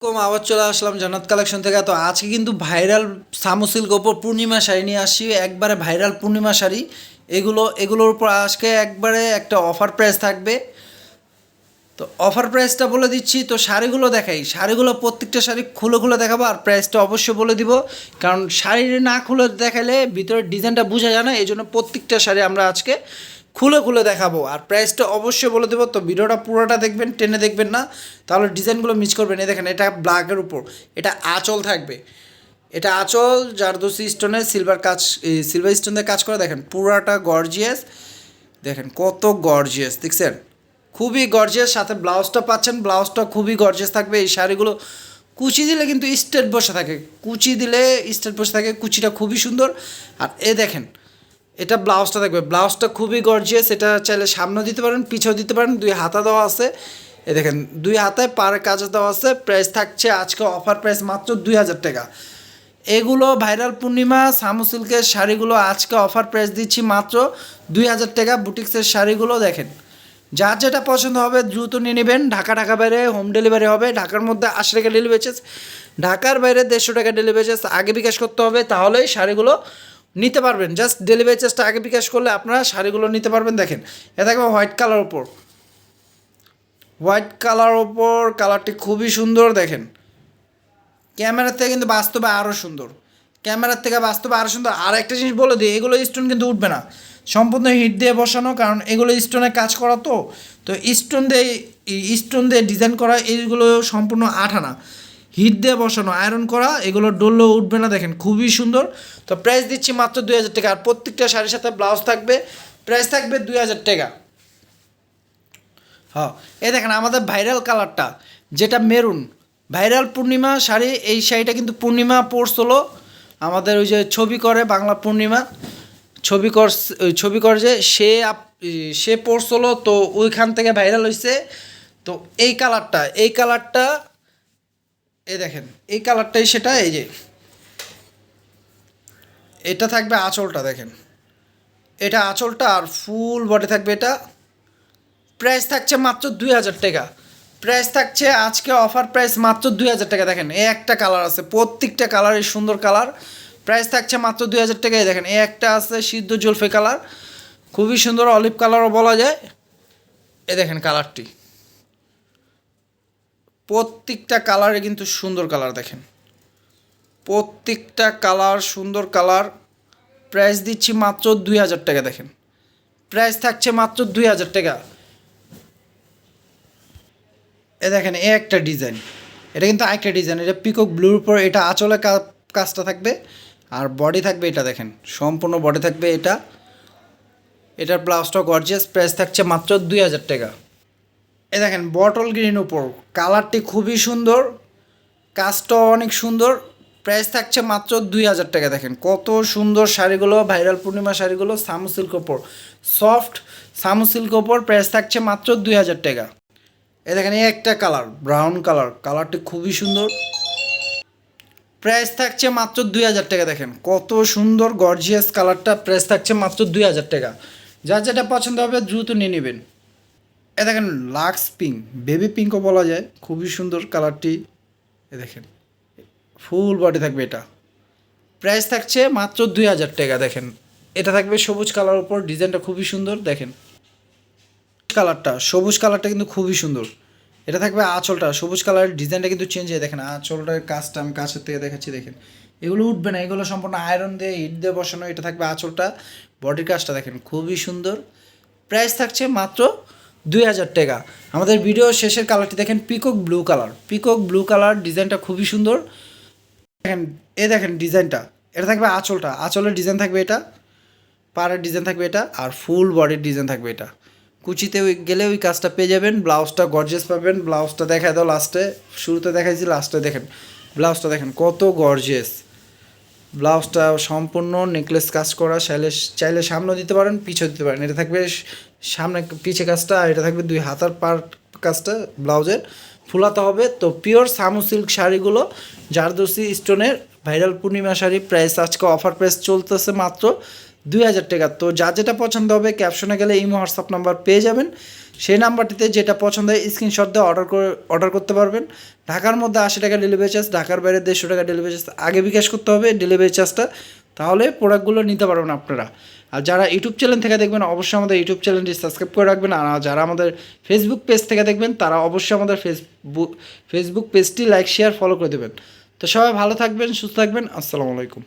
আবার চলে আসলাম জান্নাত কালেকশন থেকে। তো আজকে কিন্তু ভাইরাল সামুসিল্ক ওপর পূর্ণিমা শাড়ি নিয়ে আসছি, একবারে ভাইরাল পূর্ণিমা শাড়ি। এগুলোর উপর আজকে একবারে একটা অফার প্রাইস থাকবে। তো অফার প্রাইসটা বলে দিচ্ছি। তো শাড়িগুলো দেখাই, শাড়িগুলো প্রত্যেকটা শাড়ি খুলে খুলে দেখাবো, আর প্রাইসটা অবশ্যই বলে দিব, কারণ শাড়ি না খুলে দেখালে ভিতরের ডিজাইনটা বোঝা যায় না। এই জন্য প্রত্যেকটা শাড়ি আমরা আজকে খুলে খুলে দেখাবো, আর প্রাইসটা অবশ্যই বলে দেবো। তো ভিডিওটা পুরোটা দেখবেন, টেনে দেখবেন না, তাহলে ডিজাইনগুলো মিস করবেন। এই দেখেন, এটা ব্ল্যাকের উপর, এটা আঁচল থাকবে, এটা আঁচল জারদোসি স্টোনের সিলভার স্টোনের কাজ করে। দেখেন পুরাটা গর্জিয়াস, দেখেন কত গর্জিয়াস, দেখছেন? খুবই গর্জিয়াস। সাথে ব্লাউজটা পাচ্ছেন, ব্লাউজটা খুবই গর্জিয়াস থাকবে। এই শাড়িগুলো কুচি দিলে কিন্তু স্ট্রেট বসে থাকে, কুচি দিলে স্ট্রেট বসে থাকে, কুচিটা খুবই সুন্দর। আর এ দেখেন, এটা ব্লাউজটা থাকবে, ব্লাউজটা খুবই গর্জিয়াস। এটা চাইলে সামনেও দিতে পারেন, পিছেও দিতে পারেন, দুই হাতা দেওয়া আছে। এ দেখেন, দুই হাতায় পার কাজ দেওয়া আছে। প্রাইস থাকছে আজকে অফার প্রাইস মাত্র 2000 টাকা। এগুলো ভাইরাল পূর্ণিমা সামুসিল্কের শাড়িগুলো আজকে অফার প্রাইস দিচ্ছি মাত্র 2000 টাকা। বুটিক্সের শাড়িগুলো দেখেন, যার যেটা পছন্দ হবে দ্রুত নিয়ে নেবেন। ঢাকা বাইরে হোম ডেলিভারি হবে। ঢাকার মধ্যে 80 টাকা ডেলিভারি চার্জ, ঢাকার বাইরে 150 টাকা ডেলিভারি চার্জ আগে বিকাশ করতে হবে, তাহলেই শাড়িগুলো নিতে পারবেন। জাস্ট ডেলিভারি চার্জটা আগে বিকাশ করলে আপনারা শাড়িগুলো নিতে পারবেন। দেখেন, এটা থাকবে হোয়াইট কালার ওপর, হোয়াইট কালার ওপর, কালারটি খুবই সুন্দর। দেখেন ক্যামেরার থেকে কিন্তু বাস্তবে আরও সুন্দর, ক্যামেরার থেকে বাস্তবে আরও সুন্দর। আর একটা জিনিস বলে দিই, এগুলো স্টোন কিন্তু উঠবে না, সম্পূর্ণ হিট দিয়ে বসানো, কারণ এগুলো স্টোনে কাজ করা। তো তো স্টোন দিয়ে ডিজাইন করা, এইগুলো সম্পূর্ণ আঠা না, হিট দিয়ে বসানো, আয়রন করা, এগুলো ডললেও উঠবে না। দেখেন খুবই সুন্দর। তো প্রাইস দিচ্ছি মাত্র 2000 টাকা। আর প্রত্যেকটা শাড়ির সাথে ব্লাউজ থাকবে, প্রাইস থাকবে 2000 টাকা। হ্যাঁ, এই দেখেন আমাদের ভাইরাল কালারটা, যেটা মেরুন, ভাইরাল পূর্ণিমা শাড়ি। এই শাড়িটা কিন্তু পূর্ণিমা পরছিল আমাদের, ওই যে ছবি করে বাংলা পূর্ণিমা, ছবি কর যে সে পরছিল, তো ওইখান থেকে ভাইরাল হয়েছে। তো এই কালারটা এই দেখেন, এই কালারটাই সেটা। এই যে এটা থাকবে আঁচলটা, দেখেন এটা আঁচলটা, আর ফুল বডি থাকবে এটা। প্রাইস থাকছে মাত্র 2000 টাকা। প্রাইস থাকছে আজকে অফার প্রাইস মাত্র 2000 টাকা। দেখেন এই একটা কালার আছে, প্রত্যেকটা কালারই সুন্দর কালার। প্রাইস থাকছে মাত্র 2000 টাকায়। দেখেন এই একটা আছে সিদ্ধ জলফে কালার, খুবই সুন্দর, অলিভ কালারও বলা যায়। এ দেখেন কালারটি, প্রত্যেকটা কালারে কিন্তু সুন্দর কালার। দেখেন প্রত্যেকটা কালার সুন্দর কালার। প্রাইস দিচ্ছি মাত্র 2000 টাকা। দেখেন প্রাইস থাকছে মাত্র 2000 টাকা। এ দেখেন এ একটা ডিজাইন, এটা কিন্তু আরেকটা ডিজাইন, এটা পিকক ব্লুর উপর, এটা আঁচলে কাজটা থাকবে, আর বডি থাকবে এটা। দেখেন সম্পূর্ণ বডি থাকবে এটা। এটার ব্লাউজটা গর্জিয়াস। প্রাইস থাকছে মাত্র 2000 টাকা। এ দেখেন বটল গ্রিন উপর, কালারটি খুবই সুন্দর, কাজটাও অনেক সুন্দর। প্রাইস থাকছে মাত্র 2000 টাকা। দেখেন কত সুন্দর শাড়িগুলো, ভাইরাল পূর্ণিমা শাড়িগুলো সামুসিল্ক ওপর, সফট সামুসিল্ক ওপর। প্রাইস থাকছে মাত্র 2000 টাকা। এ দেখেন এই একটা কালার, ব্রাউন কালার, কালারটি খুবই সুন্দর। প্রাইস থাকছে মাত্র 2000 টাকা। দেখেন কত সুন্দর গর্জিয়াস কালারটা। প্রাইস থাকছে মাত্র 2000 টাকা। যার যেটা পছন্দ হবে দ্রুত নিয়ে নেবেন। এ দেখেন লাক্স পিঙ্ক, বেবি পিঙ্কও বলা যায়, খুবই সুন্দর কালারটি। এ দেখেন ফুল বডি থাকবে এটা। প্রাইস থাকছে মাত্র 2000 টাকা। দেখেন এটা থাকবে সবুজ কালার উপর, ডিজাইনটা খুবই সুন্দর। দেখেন সবুজ কালারটা কিন্তু খুবই সুন্দর। এটা থাকবে আঁচলটা, সবুজ কালারের ডিজাইনটা কিন্তু চেঞ্জ হয়ে, দেখেন আঁচলটার কাজটা আমি কাছের থেকে দেখাচ্ছি। দেখেন এগুলো উঠবে না, এগুলো সম্পূর্ণ আয়রন দিয়ে হিট দিয়ে বসানো। এটা থাকবে আঁচলটা, বডির কাজটা দেখেন খুবই সুন্দর। প্রাইস থাকছে মাত্র 2000 টাকা। আমাদের ভিডিও শেষের কালারটি দেখেন peacock blue colour, peacock blue colour, ডিজাইনটা খুবই সুন্দর। দেখেন দেখেন ডিজাইনটা, এটা থাকবে আঁচলটা, আঁচলের ডিজাইন থাকবে এটা, পাড়ের ডিজাইন থাকবে এটা, আর ফুল বডির ডিজাইন থাকবে এটা। কুচিতে গেলে ওই কাজটা পেয়ে যাবেন। ব্লাউজটা গর্জিয়াস পাবেন। ব্লাউজটা দেখায় দাও লাস্টে, শুরুতে দেখাইছি, লাস্টে দেখেন ব্লাউজটা দেখেন কত গর্জিয়াস। ব্লাউজটা সম্পূর্ণ নেকলেস কাজ করা, চাইলে সামনে দিতে পারেন, পিছেও দিতে পারেন। এটা থাকবে সামনে পিছে কাজটা, আর এটা থাকবে দুই হাতার পার কাজটা ব্লাউজের ফুলাতে হবে। তো পিওর সামু সিল্ক শাড়িগুলো জারদোসি স্টোনের ভাইরাল পূর্ণিমা শাড়ি। প্রাইস আজকে অফার প্রাইস চলতেছে মাত্র 2000 টাকা। তো যার যেটা পছন্দ হবে ক্যাপশনে গেলে ইমো হোয়াটসঅ্যাপ নাম্বার পেয়ে যাবেন, সেই নাম্বারটিতে যেটা পছন্দ হয় স্ক্রিনশট দিয়ে অর্ডার করতে পারবেন। ঢাকার মধ্যে 80 টাকা ডেলিভারি চার্জ, ঢাকার বাইরে 150 টাকা ডেলিভারি চার্জ আগে বিকাশ করতে হবে ডেলিভারি চার্জটা, তাহলে প্রোডাক্টগুলো নিতে পারবেন আপনারা। আর যারা ইউটিউব চ্যানেল থেকে দেখবেন অবশ্যই আমাদের ইউটিউব চ্যানেলটি সাবস্ক্রাইব করে রাখবেন। আর যারা আমাদের ফেসবুক পেজ থেকে দেখবেন তারা অবশ্যই আমাদের ফেসবুক পেজটি লাইক শেয়ার ফলো করে দেবেন। তো সবাই ভালো থাকবেন, সুস্থ থাকবেন। আসসালামু আলাইকুম।